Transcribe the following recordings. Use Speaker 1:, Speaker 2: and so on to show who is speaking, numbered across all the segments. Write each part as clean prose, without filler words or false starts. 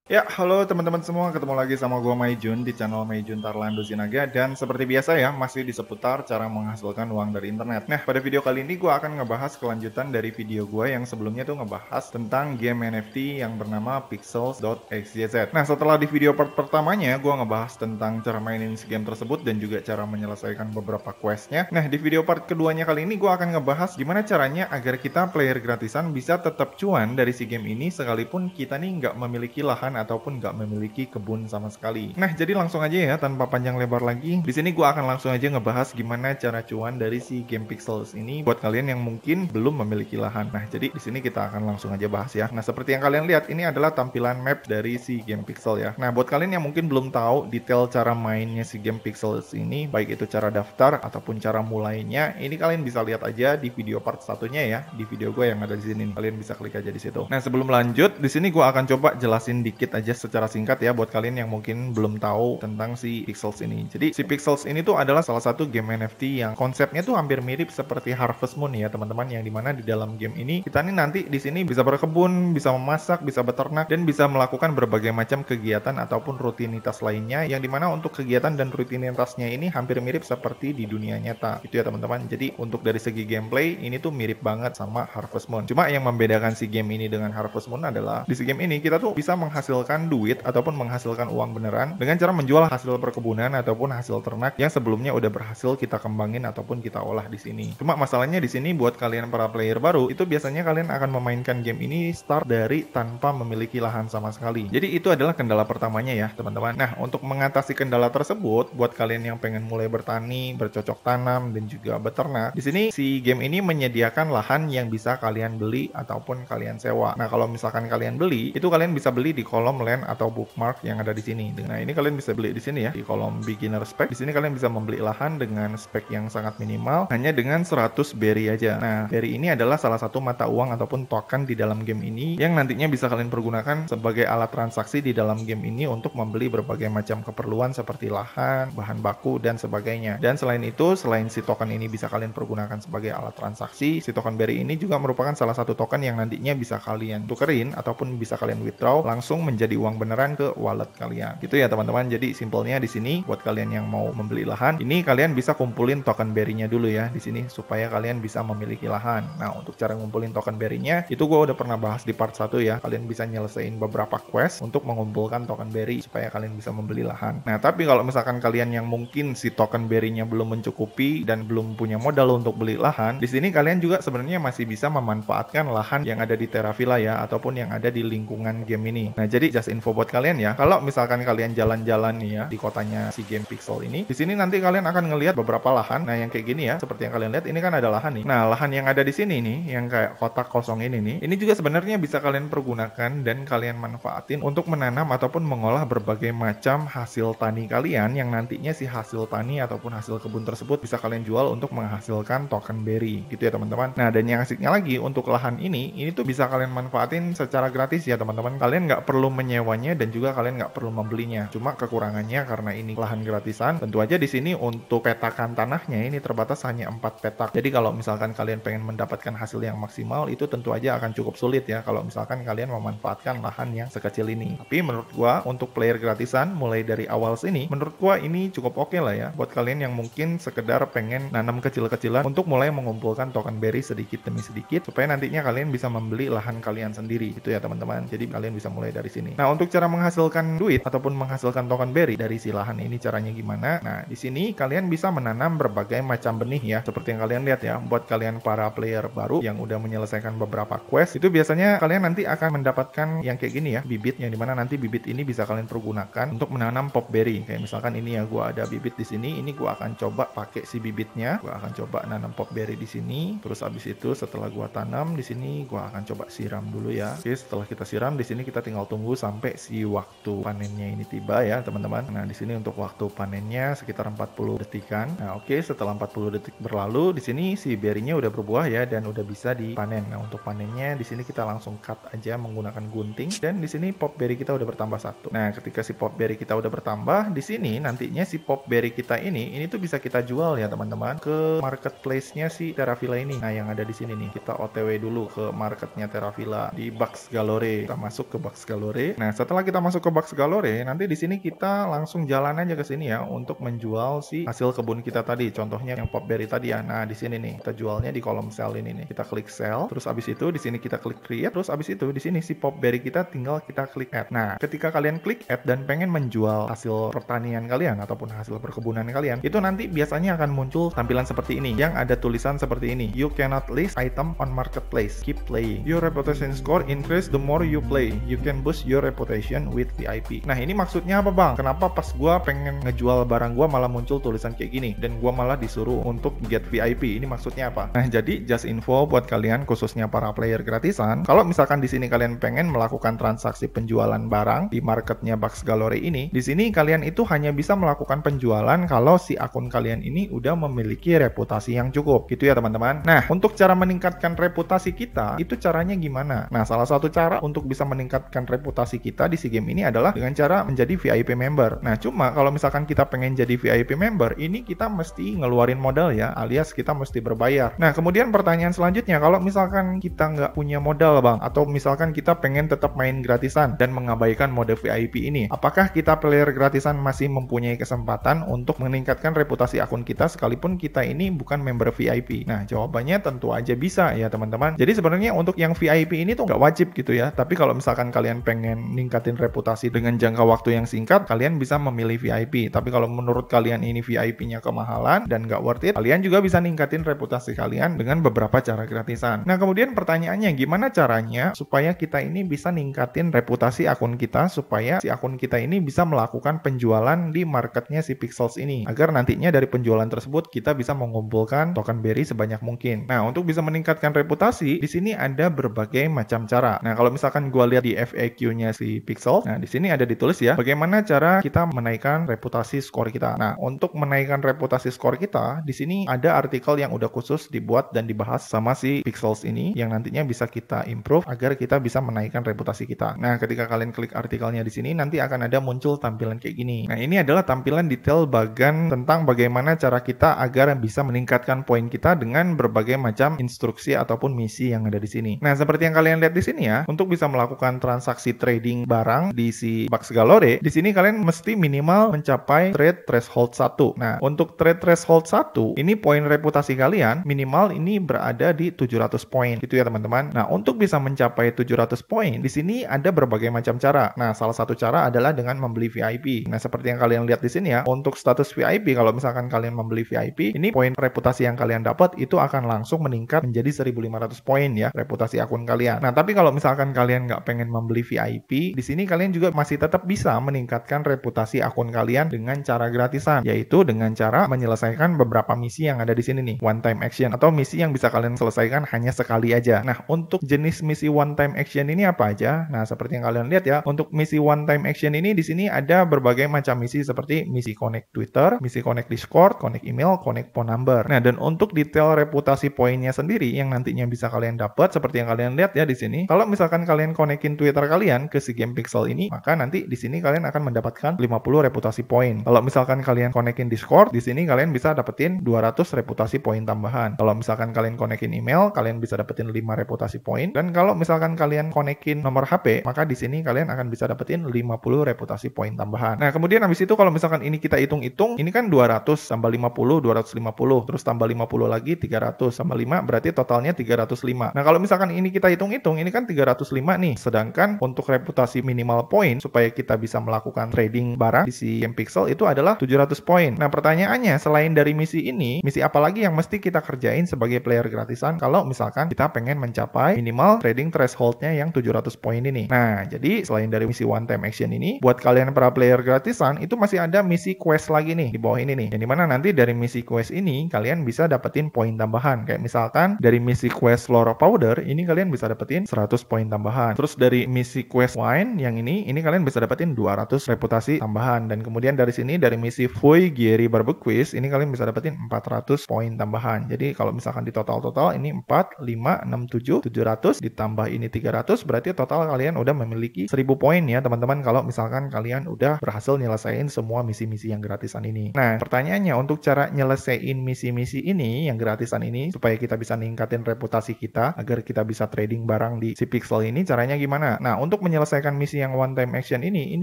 Speaker 1: Ya, halo teman-teman semua, ketemu lagi sama gua Maijun di channel Maijun Tarlando Sinaga, dan seperti biasa ya, masih di seputar cara menghasilkan uang dari internet. Nah, pada video kali ini gua akan ngebahas kelanjutan dari video gua yang sebelumnya tuh ngebahas tentang game NFT yang bernama Pixels.xyz. Nah, setelah di video part pertamanya gua ngebahas tentang cara mainin si game tersebut dan juga cara menyelesaikan beberapa questnya. Nah, di video part keduanya kali ini gua akan ngebahas gimana caranya agar kita player gratisan bisa tetap cuan dari si game ini sekalipun kita nih nggak memiliki lahan ataupun nggak memiliki kebun sama sekali. Nah, jadi langsung aja ya, tanpa panjang lebar lagi. Di sini gua akan langsung aja ngebahas gimana cara cuan dari si game Pixels ini buat kalian yang mungkin belum memiliki lahan. Nah, jadi di sini kita akan langsung aja bahas ya. Nah, seperti yang kalian lihat, ini adalah tampilan map dari si game Pixel ya. Nah, buat kalian yang mungkin belum tahu detail cara mainnya si game Pixels ini, baik itu cara daftar ataupun cara mulainya, ini kalian bisa lihat aja di video part satunya ya, di video gue yang ada di sini nih. Kalian bisa klik aja di situ. Nah, sebelum lanjut, di sini gue akan coba jelasin dikit aja secara singkat ya buat kalian yang mungkin belum tahu tentang si Pixels ini. Jadi si Pixels ini tuh adalah salah satu game NFT yang konsepnya tuh hampir mirip seperti Harvest Moon ya teman-teman, yang dimana di dalam game ini kita nih nanti di sini bisa berkebun, bisa memasak, bisa beternak, dan bisa melakukan berbagai macam kegiatan ataupun rutinitas lainnya, yang dimana untuk kegiatan dan rutinitasnya ini hampir mirip seperti di dunia nyata gitu ya teman-teman. Jadi untuk dari segi gameplay ini tuh mirip banget sama Harvest Moon. Cuma yang membedakan si game ini dengan Harvest Moon adalah di si game ini kita tuh bisa menghasilkan duit ataupun menghasilkan uang beneran dengan cara menjual hasil perkebunan ataupun hasil ternak yang sebelumnya udah berhasil kita kembangin ataupun kita olah di sini. Cuma masalahnya di sini buat kalian para player baru, itu biasanya kalian akan memainkan game ini start dari tanpa memiliki lahan sama sekali. Jadi itu adalah kendala pertamanya ya teman-teman. Nah, untuk mengatasi kendala tersebut, buat kalian yang pengen mulai bertani, bercocok tanam, dan juga beternak, di sini si game ini menyediakan lahan yang bisa kalian beli ataupun kalian sewa. Nah, kalau misalkan kalian beli, itu kalian bisa beli di kolom land atau bookmark yang ada di sini. Nah, ini kalian bisa beli di sini ya, di kolom beginner spec. Di sini kalian bisa membeli lahan dengan spek yang sangat minimal, hanya dengan 100 berry aja. Nah, berry ini adalah salah satu mata uang ataupun token di dalam game ini yang nantinya bisa kalian pergunakan sebagai alat transaksi di dalam game ini untuk membeli berbagai macam keperluan seperti lahan, bahan baku, dan sebagainya. Dan selain itu, selain si token ini bisa kalian pergunakan sebagai alat transaksi, si token berry ini juga merupakan salah satu token yang nantinya bisa kalian tukerin ataupun bisa kalian withdraw langsung menjadi uang beneran ke wallet kalian. Gitu ya teman-teman. Jadi simpelnya di sini buat kalian yang mau membeli lahan, ini kalian bisa kumpulin token berry-nya dulu ya di sini supaya kalian bisa memiliki lahan. Nah, untuk cara ngumpulin token berry-nya itu gue udah pernah bahas di part 1 ya. Kalian bisa nyelesain beberapa quest untuk mengumpulkan token berry supaya kalian bisa membeli lahan. Nah, tapi kalau misalkan kalian yang mungkin si token berry-nya belum mencukupi dan belum punya modal untuk beli lahan, di sini kalian juga sebenarnya masih bisa memanfaatkan lahan yang ada di Terravilla ya, ataupun yang ada di lingkungan game ini. Nah, jadi just info buat kalian ya, kalau misalkan kalian jalan-jalan nih ya di kotanya si game Pixel ini, di sini nanti kalian akan ngelihat beberapa lahan. Nah, yang kayak gini ya, seperti yang kalian lihat ini kan ada lahan nih. Nah, lahan yang ada di sini nih, yang kayak kotak kosong ini juga sebenarnya bisa kalian pergunakan dan kalian manfaatin untuk menanam ataupun mengolah berbagai macam hasil tani kalian, yang nantinya si hasil tani ataupun hasil kebun tersebut bisa kalian jual untuk menghasilkan token berry gitu ya teman-teman. Nah, dan yang asiknya lagi untuk lahan ini tuh bisa kalian manfaatin secara gratis ya teman-teman. Kalian nggak perlu menyewanya dan juga kalian nggak perlu membelinya. Cuma kekurangannya karena ini lahan gratisan, tentu aja di sini untuk petakan tanahnya ini terbatas hanya 4 petak. Jadi kalau misalkan kalian pengen mendapatkan hasil yang maksimal, itu tentu aja akan cukup sulit ya kalau misalkan kalian memanfaatkan lahan yang sekecil ini. Tapi menurut gua untuk player gratisan mulai dari awal sini, menurut gua ini cukup oke lah ya buat kalian yang mungkin sekedar pengen nanam kecil-kecilan untuk mulai mengumpulkan token berry sedikit demi sedikit supaya nantinya kalian bisa membeli lahan kalian sendiri gitu ya teman-teman. Jadi kalian bisa mulai dari sini. Nah, untuk cara menghasilkan duit ataupun menghasilkan token berry dari si lahan ini caranya gimana? Nah, di sini kalian bisa menanam berbagai macam benih ya. Seperti yang kalian lihat ya, buat kalian para player baru yang udah menyelesaikan beberapa quest, itu biasanya kalian nanti akan mendapatkan yang kayak gini ya, bibit, yang dimana nanti bibit ini bisa kalian pergunakan untuk menanam pop berry. Kayak misalkan ini ya, gua ada bibit di sini, ini gua akan coba pakai si bibitnya, gua akan coba nanam pop berry di sini. Terus abis itu setelah gua tanam di sini, gua akan coba siram dulu ya. Oke, setelah kita siram di sini kita tinggal tunggu sampai si waktu panennya ini tiba ya teman-teman. Nah, di sini untuk waktu panennya sekitar 40 detikan. Nah, oke, setelah 40 detik berlalu, di sini si berry-nya udah berbuah ya dan udah bisa dipanen. Nah, untuk panennya di sini kita langsung cut aja menggunakan gunting, dan di sini pop berry kita udah bertambah 1. Nah, ketika si pop berry kita udah bertambah, di sini nantinya si pop berry kita ini tuh bisa kita jual ya teman-teman ke marketplace-nya si Terravilla ini. Nah, yang ada di sini nih, kita OTW dulu ke marketnya Terravilla di Bugs Galore. Kita masuk ke Bugs Galore. Gallery. Nah, setelah kita masuk ke Bugs Gallery, nanti di sini kita langsung jalan aja ke sini ya untuk menjual si hasil kebun kita tadi. Contohnya yang Popberry tadi ya. Nah, di sini nih kita jualnya di kolom sell ini nih. Kita klik sell, terus abis itu di sini kita klik create, terus abis itu di sini si Popberry kita tinggal kita klik add. Nah, ketika kalian klik add dan pengen menjual hasil pertanian kalian ataupun hasil perkebunan kalian, itu nanti biasanya akan muncul tampilan seperti ini yang ada tulisan seperti ini. You cannot list item on marketplace. Keep playing. Your reputation score increase the more you play. You can boost your reputation with VIP. Nah, ini maksudnya apa, Bang? Kenapa pas gua pengen ngejual barang gua malah muncul tulisan kayak gini dan gua malah disuruh untuk get VIP? Ini maksudnya apa? Nah, jadi just info buat kalian khususnya para player gratisan, kalau misalkan di sini kalian pengen melakukan transaksi penjualan barang di marketnya Bugs Gallery ini, di sini kalian itu hanya bisa melakukan penjualan kalau si akun kalian ini udah memiliki reputasi yang cukup. Gitu ya, teman-teman. Nah, untuk cara meningkatkan reputasi kita, itu caranya gimana? Nah, salah satu cara untuk bisa meningkatkan reputasi kita di si game ini adalah dengan cara menjadi VIP member. Nah, cuma kalau misalkan kita pengen jadi VIP member, ini kita mesti ngeluarin modal ya, alias kita mesti berbayar. Nah, kemudian pertanyaan selanjutnya, kalau misalkan kita nggak punya modal, Bang, atau misalkan kita pengen tetap main gratisan dan mengabaikan mode VIP ini, apakah kita player gratisan masih mempunyai kesempatan untuk meningkatkan reputasi akun kita sekalipun kita ini bukan member VIP? Nah, jawabannya tentu aja bisa ya, teman-teman. Jadi sebenarnya untuk yang VIP ini tuh nggak wajib gitu ya, tapi kalau misalkan kalian pengen ningkatin reputasi dengan jangka waktu yang singkat, kalian bisa memilih VIP. Tapi kalau menurut kalian ini VIP-nya kemahalan dan nggak worth it, kalian juga bisa ningkatin reputasi kalian dengan beberapa cara gratisan. Nah, kemudian pertanyaannya, gimana caranya supaya kita ini bisa ningkatin reputasi akun kita, supaya si akun kita ini bisa melakukan penjualan di marketnya si Pixels ini, agar nantinya dari penjualan tersebut kita bisa mengumpulkan token berry sebanyak mungkin. Nah, untuk bisa meningkatkan reputasi, di sini ada berbagai macam cara. Nah, kalau misalkan gua lihat di FAQ-nya si Pixels, nah di sini ada ditulis ya, bagaimana cara kita menaikkan reputasi skor kita. Nah, untuk menaikkan reputasi skor kita, di sini ada artikel yang udah khusus dibuat dan dibahas sama si Pixels ini, yang nantinya bisa kita improve agar kita bisa menaikkan reputasi kita. Nah, ketika kalian klik artikelnya di sini, nanti akan ada muncul tampilan kayak gini. Nah, ini adalah tampilan detail bagan tentang bagaimana cara kita agar bisa meningkatkan poin kita dengan berbagai macam instruksi ataupun misi yang ada di sini. Nah, seperti yang kalian lihat di sini ya, untuk bisa melakukan transaksi trading barang di si Bugs Gallery, di sini kalian mesti minimal mencapai trade threshold 1. Nah, untuk trade threshold 1, ini poin reputasi kalian minimal ini berada di 700 poin. Gitu ya, teman-teman. Nah, untuk bisa mencapai 700 poin, di sini ada berbagai macam cara. Nah, salah satu cara adalah dengan membeli VIP. Nah, seperti yang kalian lihat di sini ya, untuk status VIP, kalau misalkan kalian membeli VIP, ini poin reputasi yang kalian dapat itu akan langsung meningkat menjadi 1500 poin ya, reputasi akun kalian. Nah, tapi kalau misalkan kalian nggak pengen membeli VIP, di sini kalian juga masih tetap bisa meningkatkan reputasi akun kalian dengan cara gratisan, yaitu dengan cara menyelesaikan beberapa misi yang ada di sini nih, one time action, atau misi yang bisa kalian selesaikan hanya sekali aja. Nah, untuk jenis misi one time action ini apa aja? Nah, seperti yang kalian lihat ya, untuk misi one time action ini di sini ada berbagai macam misi seperti misi connect Twitter, misi connect Discord, connect email, connect phone number. Nah, dan untuk detail reputasi poinnya sendiri yang nantinya bisa kalian dapat seperti yang kalian lihat ya di sini. Kalau misalkan kalian connectin Twitter kalian ke si game Pixel ini, maka nanti di sini kalian akan mendapatkan 50 reputasi poin. Kalau misalkan kalian connectin Discord, di sini kalian bisa dapetin 200 reputasi poin tambahan. Kalau misalkan kalian connectin email, kalian bisa dapetin 5 reputasi poin. Dan kalau misalkan kalian connectin nomor HP, maka di sini kalian akan bisa dapetin 50 reputasi poin tambahan. Nah, kemudian habis itu kalau misalkan ini kita hitung-hitung, ini kan 200 tambah 50, 250, terus tambah 50 lagi 300 tambah 5 berarti totalnya 305. Nah, kalau misalkan ini kita hitung-hitung, ini kan 305 nih. Sedangkan untuk reputasi minimal poin supaya kita bisa melakukan trading barang di si game Pixel itu adalah 700 poin. Nah, pertanyaannya selain dari misi ini, misi apa lagi yang mesti kita kerjain sebagai player gratisan kalau misalkan kita pengen mencapai minimal trading threshold-nya yang 700 poin ini. Nah, jadi selain dari misi one time action ini, buat kalian para player gratisan itu masih ada misi quest lagi nih di bawah ini nih. Yang dimana nanti dari misi quest ini kalian bisa dapetin poin tambahan. Kayak misalkan dari misi quest Flora Powder ini kalian bisa dapetin 100 poin tambahan. Terus dari misi quest Wine yang ini kalian bisa dapetin 200 reputasi tambahan. Dan kemudian dari sini dari misi Foy Gary Barbecue ini kalian bisa dapetin 400 poin tambahan. Jadi kalau misalkan di total ini 4, 5, 6, 7, 700 ditambah ini 300 berarti total kalian udah memiliki 1000 poin ya teman-teman kalau misalkan kalian udah berhasil nyelesain semua misi-misi yang gratisan ini. Nah, pertanyaannya untuk cara nyelesain misi-misi ini yang gratisan ini supaya kita bisa ningkatin reputasi kita agar kita bisa trading barang di si Pixel ini caranya gimana? Nah, untuk menyelesaikan misi yang one time action ini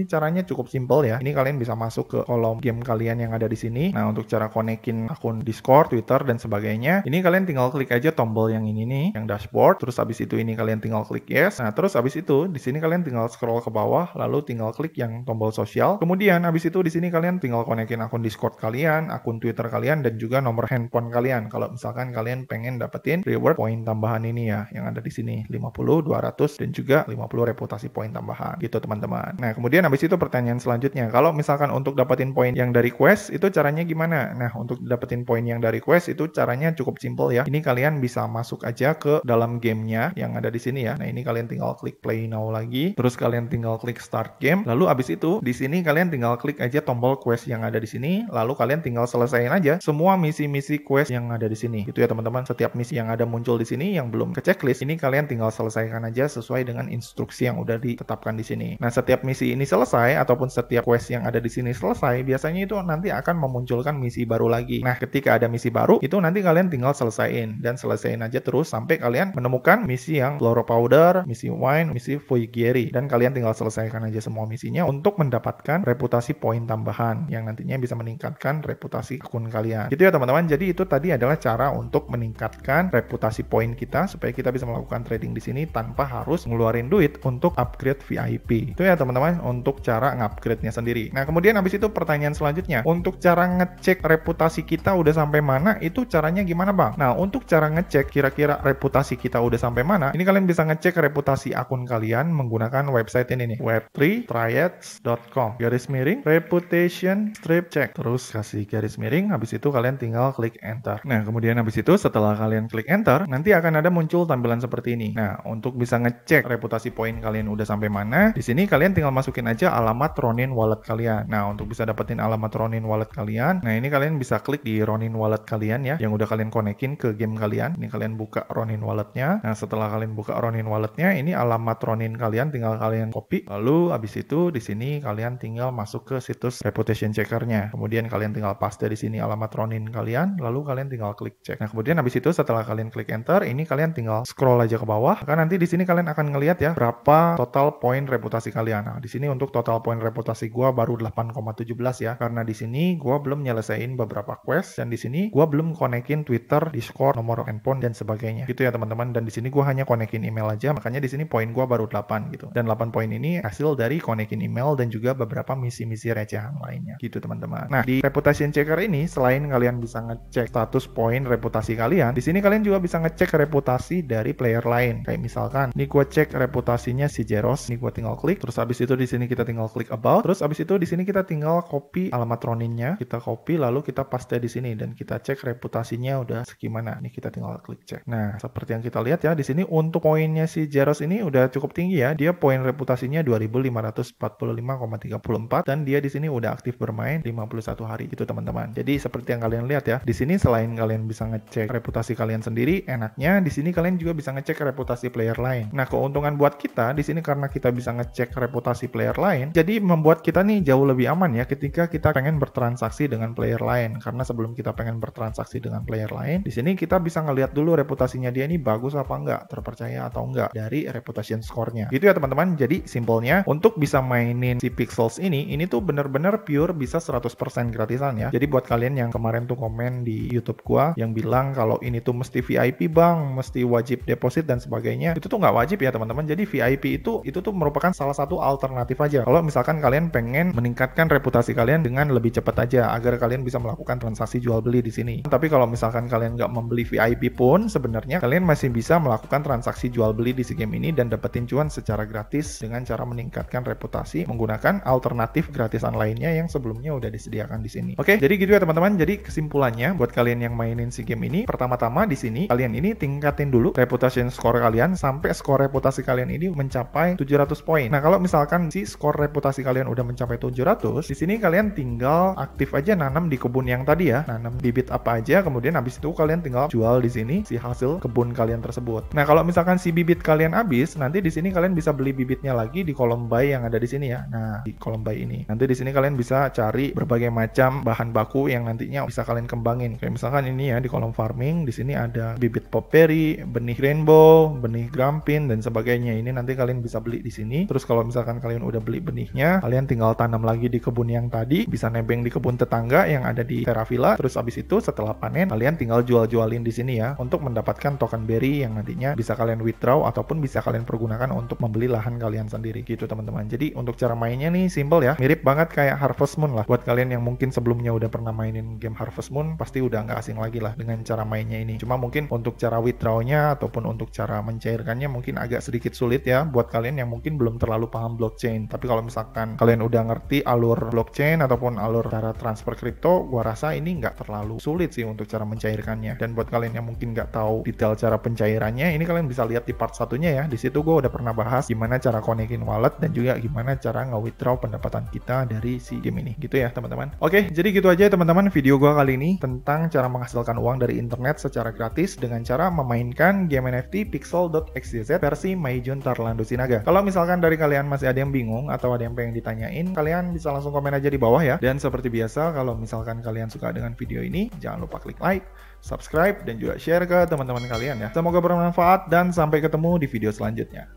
Speaker 1: caranya cukup simple ya. Ini kalian bisa masuk ke kolom game kalian yang ada di sini. Nah, untuk cara konekin akun Discord, Twitter dan sebagainya, ini kalian tinggal klik aja tombol yang ini nih, yang dashboard. Terus habis itu ini kalian tinggal klik yes. Nah, terus habis itu di sini kalian tinggal scroll ke bawah, lalu tinggal klik yang tombol sosial. Kemudian habis itu di sini kalian tinggal konekin akun Discord kalian, akun Twitter kalian dan juga nomor handphone kalian. Kalau misalkan kalian pengen dapetin reward poin tambahan ini ya, yang ada di sini 50, 200 dan juga 50 reputasi poin tambahan gitu teman-teman. Nah, kemudian habis itu pertanyaan selanjutnya, kalau misalkan untuk dapetin poin yang dari quest itu caranya gimana? Nah, untuk dapetin poin yang dari quest itu caranya cukup simple ya. Ini kalian bisa masuk aja ke dalam gamenya yang ada di sini ya. Nah, ini kalian tinggal klik play now lagi, terus kalian tinggal klik start game. Lalu abis itu di sini kalian tinggal klik aja tombol quest yang ada di sini, lalu kalian tinggal selesaiin aja semua misi-misi quest yang ada di sini. Gitu ya teman-teman. Setiap misi yang ada muncul di sini yang belum ke checklist, ini kalian tinggal selesaikan aja sesuai dengan instruksi yang udah ditetapkan di sini. Nah, setiap misi ini selesai ataupun setiap quest yang ada di sini selesai, biasanya itu nanti akan memunculkan misi baru lagi. Nah, ketika ada misi baru, itu nanti kalian tinggal selesaiin dan selesaiin aja terus sampai kalian menemukan misi yang Flora Powder, misi Wine, misi Fuigeri, dan kalian tinggal selesaikan aja semua misinya untuk mendapatkan reputasi poin tambahan yang nantinya bisa meningkatkan reputasi akun kalian. Gitu ya teman-teman. Jadi itu tadi adalah cara untuk meningkatkan reputasi poin kita supaya kita bisa melakukan trading di sini tanpa harus ngeluarin duit untuk upgrade VIP. Itu ya teman-teman untuk cara ngupgrade-nya sendiri. Nah, kemudian habis itu pertanyaan selanjutnya, untuk cara ngecek reputasi kita udah sampai mana, itu caranya gimana Bang? Nah, untuk cara ngecek kira-kira reputasi kita udah sampai mana, ini kalian bisa ngecek reputasi akun kalian menggunakan website ini nih, web3triads.com garis miring reputation strip check, terus kasih garis miring, habis itu kalian tinggal klik enter. Nah, kemudian habis itu setelah kalian klik enter, nanti akan ada muncul tampilan seperti ini. Nah, untuk bisa ngecek reputasi poin kalian udah sampai mana, di sini kalian tinggal masukin aja alamat Ronin wallet kalian. Nah, untuk bisa dapetin alamat Ronin wallet kalian, nah ini kalian bisa klik di Ronin wallet kalian ya, yang udah kalian konekin ke game kalian. Ini kalian buka Ronin walletnya. Nah, setelah kalian buka Ronin walletnya, ini alamat Ronin kalian tinggal kalian copy. Lalu habis itu di sini kalian tinggal masuk ke situs reputation checkernya. Kemudian kalian tinggal paste di sini alamat Ronin kalian, lalu kalian tinggal klik cek. Nah, kemudian habis itu setelah kalian klik enter, ini kalian tinggal scroll aja ke bawah. Karena nanti di sini kalian akan ngelihat ya berapa total poin reputasi kalian. Nah, di sini untuk total poin reputasi gua baru 8,17 ya. Karena di sini gua belum nyelesain beberapa quest dan di sini gua belum konekin Twitter, Discord, nomor handphone dan sebagainya. Gitu ya teman-teman. Dan di sini gua hanya konekin email aja. Makanya di sini poin gua baru 8 gitu. Dan 8 poin ini hasil dari konekin email dan juga beberapa misi-misi recehan lainnya. Gitu teman-teman. Nah, di reputation checker ini selain kalian bisa ngecek status poin reputasi kalian, di sini kalian juga bisa ngecek reputasi dari player lain. Kayak misalkan, nih gue cek reputasinya si Jeros, nih gue tinggal klik, terus habis itu di sini kita tinggal klik about, terus habis itu di sini kita tinggal copy alamat Roninnya, kita copy lalu kita paste di sini dan kita cek reputasinya udah segimana. Nih kita tinggal klik cek. Nah, seperti yang kita lihat ya, di sini untuk poinnya si Jeros ini udah cukup tinggi ya. Dia poin reputasinya 2545,34 dan dia di sini udah aktif bermain 51 hari gitu teman-teman. Jadi seperti yang kalian lihat ya, di sini selain kalian bisa ngecek reputasi kalian sendiri, enaknya di sini kalian juga bisa ngecek reputasi player lain. Nah, keuntungan buat kita di sini karena kita bisa ngecek reputasi player lain, jadi membuat kita nih jauh lebih aman ya ketika kita pengen bertransaksi dengan player lain. Karena sebelum kita pengen bertransaksi dengan player lain, di sini kita bisa ngelihat dulu reputasinya dia ini bagus apa enggak, terpercaya atau enggak dari reputation score-nya. Gitu ya teman-teman. Jadi simpelnya untuk bisa mainin si Pixels ini tuh bener-bener pure bisa 100% gratisan ya. Jadi buat kalian yang kemarin tuh komen di YouTube gua yang bilang kalau ini tuh mesti VIP Bang, mesti wajib deposit dan sebagainya, itu tuh nggak wajib ya teman-teman. Jadi VIP itu tuh merupakan salah satu alternatif aja. Kalau misalkan kalian pengen meningkatkan reputasi kalian dengan lebih cepat aja agar kalian bisa melakukan transaksi jual beli di sini. Tapi kalau misalkan kalian nggak membeli VIP pun sebenarnya kalian masih bisa melakukan transaksi jual beli di si game ini dan dapetin cuan secara gratis dengan cara meningkatkan reputasi menggunakan alternatif gratisan lainnya yang sebelumnya udah disediakan di sini. Oke, jadi gitu ya teman-teman. Jadi kesimpulannya buat kalian yang mainin si game ini, pertama-tama di sini kalian ini tingkatin dulu reputation score kalian sampai skor reputasi kalian ini mencapai 700 poin. Nah, kalau misalkan si skor reputasi kalian udah mencapai 700, di sini kalian tinggal aktif aja nanam di kebun yang tadi ya. Nanam bibit apa aja, kemudian habis itu kalian tinggal jual di sini si hasil kebun kalian tersebut. Nah, kalau misalkan si bibit kalian habis, nanti di sini kalian bisa beli bibitnya lagi di kolom buy yang ada di sini ya. Nah, di kolom buy ini. Nanti di sini kalian bisa cari berbagai macam bahan baku yang nantinya bisa kalian kembangin. Kayak misalkan ini ya di kolom farming, di sini ada bibit popberry, benih rainbow, benih grampin dan sebagainya. Ini nanti kalian bisa bisa beli di sini. Terus kalau misalkan kalian udah beli benihnya, kalian tinggal tanam lagi di kebun yang tadi, bisa nebeng di kebun tetangga yang ada di Terravilla. Terus abis itu setelah panen, kalian tinggal jual-jualin di sini ya, untuk mendapatkan token berry yang nantinya bisa kalian withdraw ataupun bisa kalian pergunakan untuk membeli lahan kalian sendiri gitu teman-teman. Jadi untuk cara mainnya nih simple ya, mirip banget kayak Harvest Moon lah. Buat kalian yang mungkin sebelumnya udah pernah mainin game Harvest Moon, pasti udah nggak asing lagi lah dengan cara mainnya ini. Cuma mungkin untuk cara withdrawnya ataupun untuk cara mencairkannya mungkin agak sedikit sulit ya buat kalian yang mungkin belum terlalu paham blockchain. Tapi kalau misalkan kalian udah ngerti alur blockchain ataupun alur cara transfer kripto, gua rasa ini nggak terlalu sulit sih untuk cara mencairkannya. Dan buat kalian yang mungkin nggak tahu detail cara pencairannya, ini kalian bisa lihat di part satunya ya. Di situ gue udah pernah bahas gimana cara konekin wallet dan juga gimana cara nge-withdraw pendapatan kita dari si game ini gitu ya teman-teman. Oke, jadi gitu aja teman-teman video gue kali ini tentang cara menghasilkan uang dari internet secara gratis dengan cara memainkan game NFT Pixel.xyz versi Maijun Tarlando Sinaga. Kalau misalkan dari kalian masih ada yang bingung atau ada yang pengen ditanyain, kalian bisa langsung komen aja di bawah ya. Dan seperti biasa, kalau misalkan kalian suka dengan video ini, jangan lupa klik like, subscribe, dan juga share ke teman-teman kalian ya. Semoga bermanfaat dan sampai ketemu di video selanjutnya.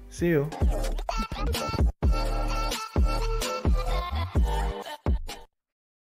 Speaker 1: See you.